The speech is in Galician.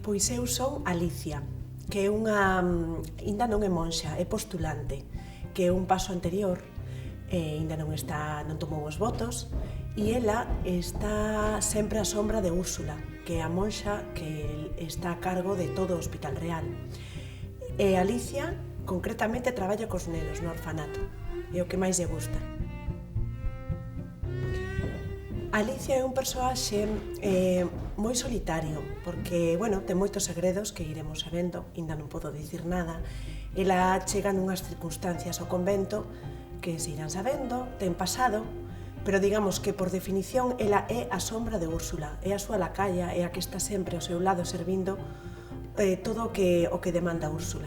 Pois eu son Alicia, que é unha, ainda non é monxa, é postulante, que é un paso anterior, ainda non tomou os votos, e ela está sempre á sombra de Úrsula, que é a monxa que está a cargo de todo o Hospital Real. E Alicia, concretamente, traballa cos nenos no orfanato, é o que máis lle gusta. Alicia é un persoaxe moi solitario, porque, bueno, ten moitos segredos que iremos sabendo, ainda non podo dicir nada. Ela chega nunhas circunstancias ao convento que se irán sabendo, ten pasado, pero digamos que, por definición, ela é a sombra de Úrsula, é a súa lacaya, é a que está sempre ao seu lado servindo todo o que demanda Úrsula.